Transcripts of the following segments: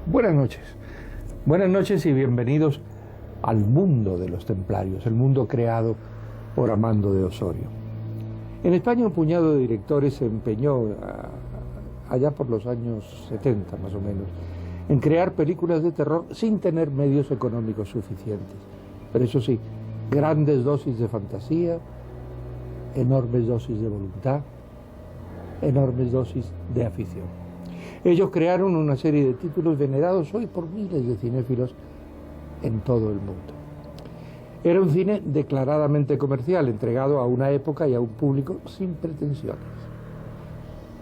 Buenas noches. Buenas noches y bienvenidos al mundo de los templarios, el mundo creado por Amando de Ossorio. En España un puñado de directores se empeñó, allá por los años 70 más o menos, en crear películas de terror sin tener medios económicos suficientes. Pero eso sí, grandes dosis de fantasía, enormes dosis de voluntad, enormes dosis de afición. Ellos crearon una serie de títulos venerados hoy por miles de cinéfilos en todo el mundo. Era un cine declaradamente comercial, entregado a una época y a un público sin pretensiones.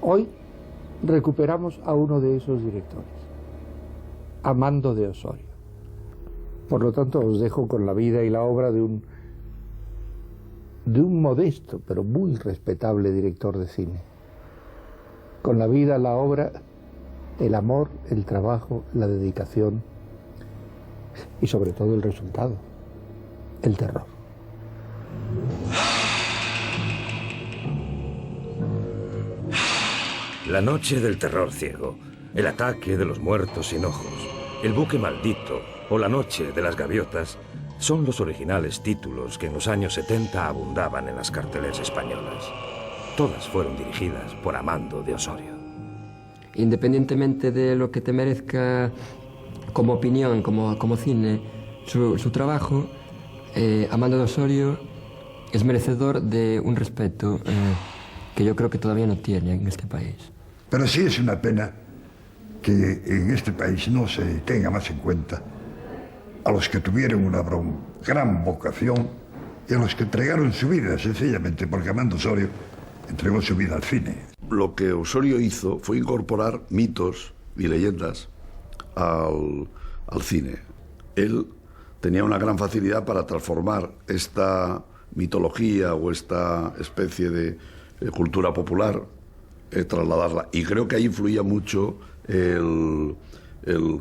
Hoy recuperamos a uno de esos directores, Amando de Ossorio. Por lo tanto, os dejo con la vida y la obra de un modesto, pero muy respetable director de cine. Con la vida, la obra, el amor, el trabajo, la dedicación y sobre todo el resultado, el terror. La noche del terror ciego, el ataque de los muertos sin ojos, el buque maldito o la noche de las gaviotas son los originales títulos que en los años 70 abundaban en las carteles españolas. Todas fueron dirigidas por Amando de Ossorio. Independientemente de lo que te merezca como opinión, como cine, su trabajo, Amando de Ossorio es merecedor de un respeto que yo creo que todavía no tiene en este país. Pero sí es una pena que en este país no se tenga más en cuenta a los que tuvieron una gran vocación y a los que entregaron su vida, sencillamente porque Amando Ossorio entregó su vida al cine. Lo que Ossorio hizo fue incorporar mitos y leyendas al cine. Él tenía una gran facilidad para transformar esta mitología o esta especie de cultura popular, trasladarla. Y creo que ahí influía mucho el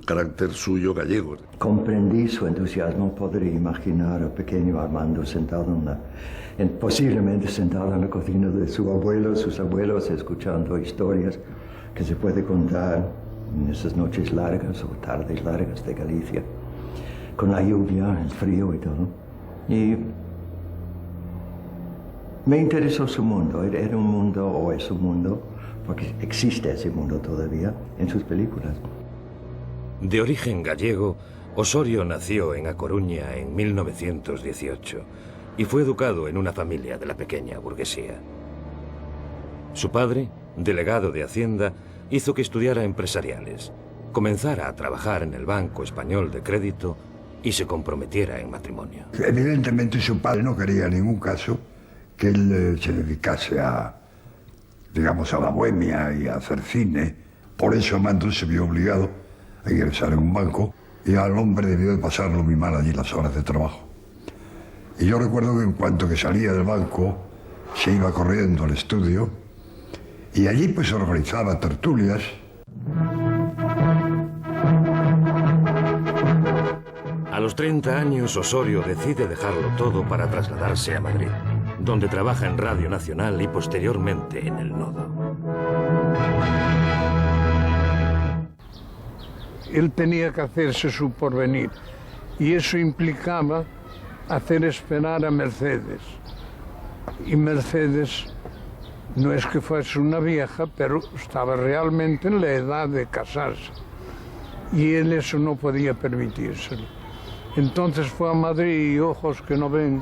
carácter suyo gallego. Comprendí su entusiasmo, podría imaginar al pequeño Armando sentado posiblemente sentado en la cocina de su abuelo, sus abuelos, escuchando historias que se puede contar en esas noches largas o tardes largas de Galicia, con la lluvia, el frío y todo. Y me interesó su mundo, era un mundo, o es un mundo, porque existe ese mundo todavía en sus películas. De origen gallego, Ossorio nació en A Coruña en 1918 y fue educado en una familia de la pequeña burguesía. Su padre, delegado de Hacienda, hizo que estudiara empresariales, comenzara a trabajar en el Banco Español de Crédito y se comprometiera en matrimonio. Evidentemente su padre no quería en ningún caso que él se dedicase a la bohemia y a hacer cine. Por eso Amando se vio obligado a ingresar en un banco y al hombre debió de pasarlo muy mal allí las horas de trabajo. Y yo recuerdo que en cuanto que salía del banco se iba corriendo al estudio y allí pues organizaba tertulias. A los 30 años, Ossorio decide dejarlo todo para trasladarse a Madrid, donde trabaja en Radio Nacional y posteriormente en El Nodo. Él tenía que hacerse su porvenir y eso implicaba hacer esperar a Mercedes. Y Mercedes no es que fuese una vieja, pero estaba realmente en la edad de casarse. Y él eso no podía permitírselo. Entonces fue a Madrid y ojos que no ven.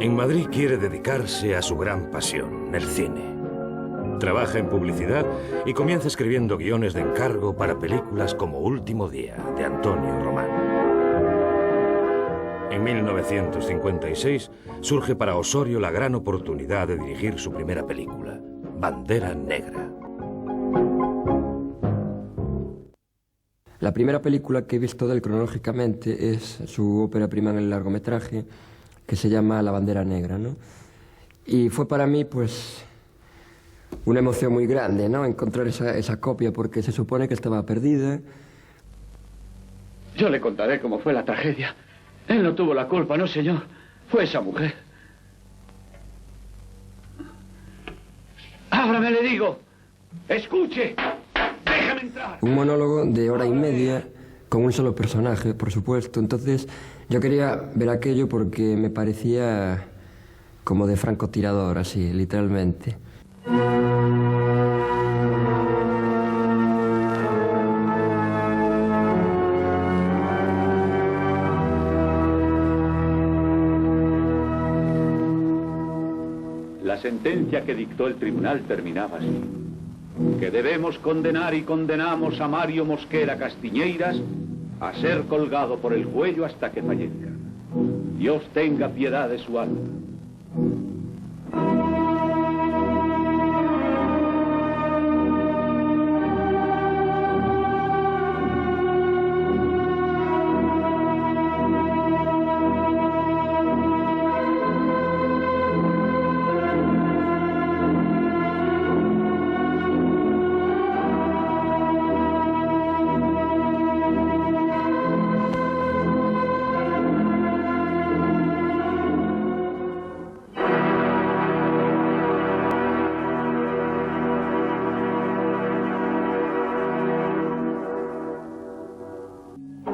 En Madrid quiere dedicarse a su gran pasión, el cine. Trabaja en publicidad y comienza escribiendo guiones de encargo para películas como Último Día, de Antonio Román. En 1956 surge para Ossorio la gran oportunidad de dirigir su primera película, Bandera Negra. La primera película que he visto de él cronológicamente es su ópera prima en el largometraje, que se llama La bandera negra, ¿no? Y fue para mí, pues, una emoción muy grande, ¿no? Encontrar esa copia, porque se supone que estaba perdida. Yo le contaré cómo fue la tragedia. Él no tuvo la culpa, no, señor. Fue esa mujer. ¡Ábrame, le digo! ¡Escuche! ¡Déjame entrar! Un monólogo de hora y media con un solo personaje, por supuesto. Entonces, yo quería ver aquello porque me parecía como de francotirador, así, literalmente. La sentencia que dictó el tribunal terminaba así: que debemos condenar y condenamos a Mario Mosquera Castiñeiras a ser colgado por el cuello hasta que fallezca. Dios tenga piedad de su alma.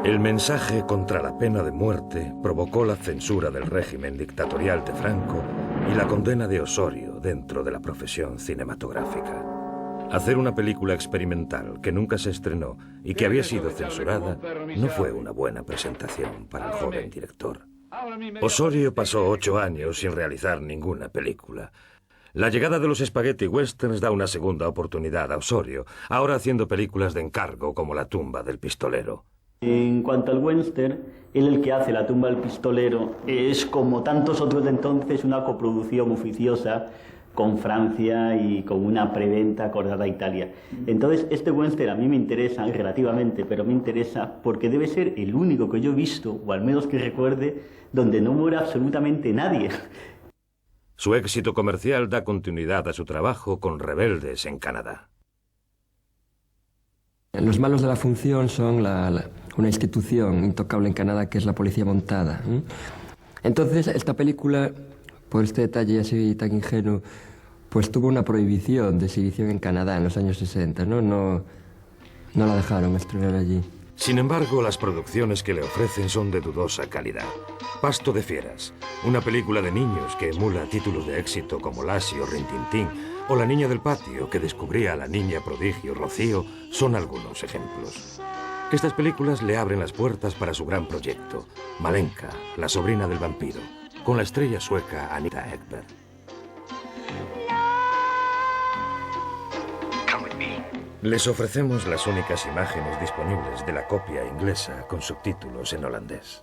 El mensaje contra la pena de muerte provocó la censura del régimen dictatorial de Franco y la condena de Osorio dentro de la profesión cinematográfica. Hacer una película experimental que nunca se estrenó y que había sido censurada no fue una buena presentación para el joven director. Osorio pasó 8 años sin realizar ninguna película. La llegada de los spaghetti westerns da una segunda oportunidad a Osorio, ahora haciendo películas de encargo como La tumba del pistolero. En cuanto al western, él el que hace La tumba del pistolero es, como tantos otros de entonces, una coproducción oficiosa con Francia y con una preventa acordada a Italia. Entonces, este western a mí me interesa relativamente, pero me interesa porque debe ser el único que yo he visto, o al menos que recuerde, donde no muere absolutamente nadie. Su éxito comercial da continuidad a su trabajo con Rebeldes en Canadá. Los malos de la función son una institución intocable en Canadá que es la policía montada. Entonces, esta película, por este detalle así tan ingenuo, pues tuvo una prohibición de exhibición en Canadá en los años 60, ¿no? No la dejaron estrenar allí. Sin embargo, las producciones que le ofrecen son de dudosa calidad. Pasto de fieras, una película de niños que emula títulos de éxito como Lassie o Rin Tin Tin, o La niña del patio, que descubría a la niña prodigio Rocío, son algunos ejemplos. Estas películas le abren las puertas para su gran proyecto, Malenka, la sobrina del vampiro, con la estrella sueca Anita Ekberg. Les ofrecemos las únicas imágenes disponibles de la copia inglesa con subtítulos en holandés.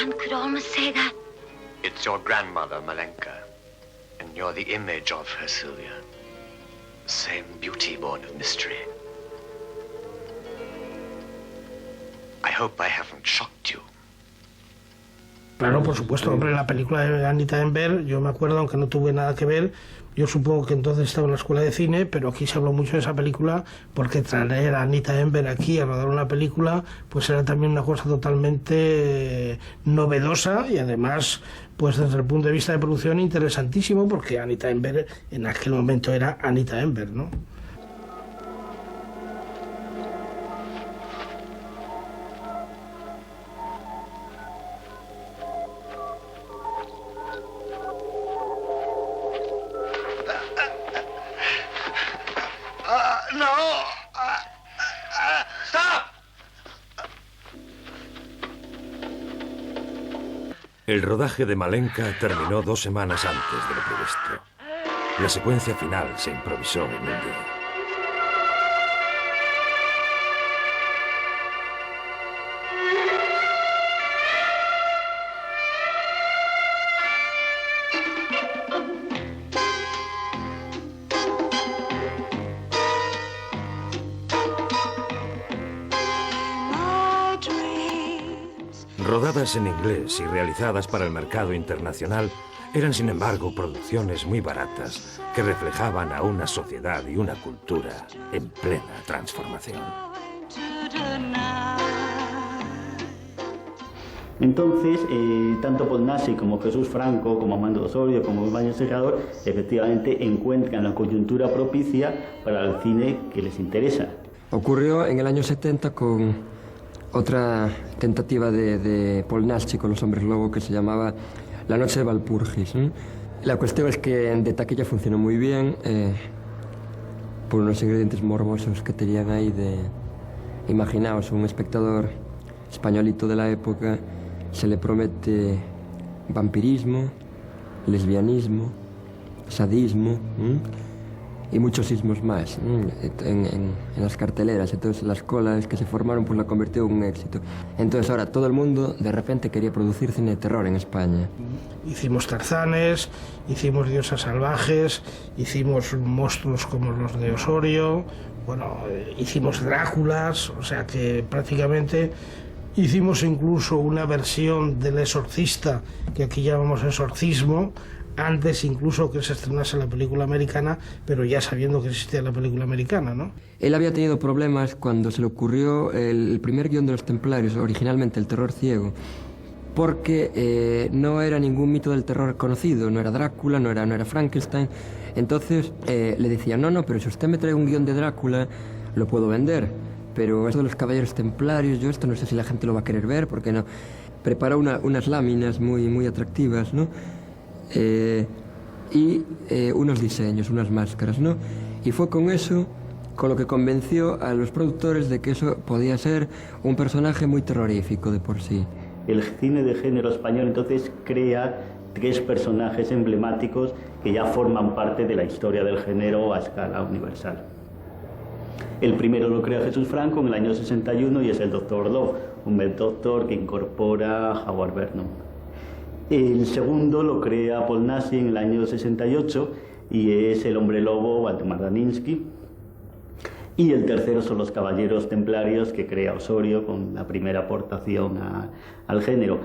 One could almost say that. It's your grandmother, Malenka, and you're the image of her, Sylvia. Same beauty born of mystery. I hope I haven't shocked you. Claro, por supuesto, hombre, la película de Anita Ekberg, yo me acuerdo, aunque no tuve nada que ver, yo supongo que entonces estaba en la escuela de cine, pero aquí se habló mucho de esa película, porque traer a Anita Ekberg aquí a rodar una película, pues era también una cosa totalmente novedosa y además, pues desde el punto de vista de producción, interesantísimo, porque Anita Ekberg en aquel momento era Anita Ekberg, ¿no? El rodaje de Malenka terminó 2 semanas antes de lo previsto. La secuencia final se improvisó en un día. Rodadas en inglés y realizadas para el mercado internacional, eran sin embargo producciones muy baratas que reflejaban a una sociedad y una cultura en plena transformación. Entonces, tanto Poznanski como Jesús Franco, como Armando de Osorio, como Ibáñez Serrador, efectivamente encuentran la coyuntura propicia para el cine que les interesa. Ocurrió en el año 70 con otra tentativa de Poznanski con Los Hombres Lobo que se llamaba La Noche de Walpurgis. La cuestión es que de taquilla funcionó muy bien, por unos ingredientes morbosos que tenían ahí de... Imaginaos, un espectador españolito de la época, se le promete vampirismo, lesbianismo, sadismo y muchos sismos más en las carteleras. Entonces las colas que se formaron pues la convirtió en un éxito. Entonces ahora todo el mundo de repente quería producir cine de terror en España. Hicimos Tarzanes, hicimos Diosas Salvajes, hicimos monstruos como los de Osorio, bueno, hicimos Dráculas, o sea que prácticamente hicimos incluso una versión del Exorcista, que aquí llamamos Exorcismo, antes incluso que se estrenase la película americana, pero ya sabiendo que existía la película americana, ¿no? Él había tenido problemas cuando se le ocurrió el primer guión de Los Templarios, originalmente El terror ciego, porque no era ningún mito del terror conocido, no era Drácula, no era Frankenstein. Entonces le decían, no, pero si usted me trae un guión de Drácula, lo puedo vender. Pero eso de los caballeros templarios, yo esto no sé si la gente lo va a querer ver, porque no. Preparó unas láminas muy atractivas, ¿no? Y unos diseños, unas máscaras, ¿no? Y fue con eso con lo que convenció a los productores de que eso podía ser un personaje muy terrorífico de por sí. El cine de género español entonces crea 3 personajes emblemáticos que ya forman parte de la historia del género a escala universal. El primero lo crea Jesús Franco en el año 61 y es el Dr. Love, un doctor que incorpora a Howard Vernon. El segundo lo crea Poznanski en el año 68 y es el Hombre Lobo, Waldemar Daninsky. Y el tercero son los Caballeros Templarios que crea Osorio con la primera aportación al género.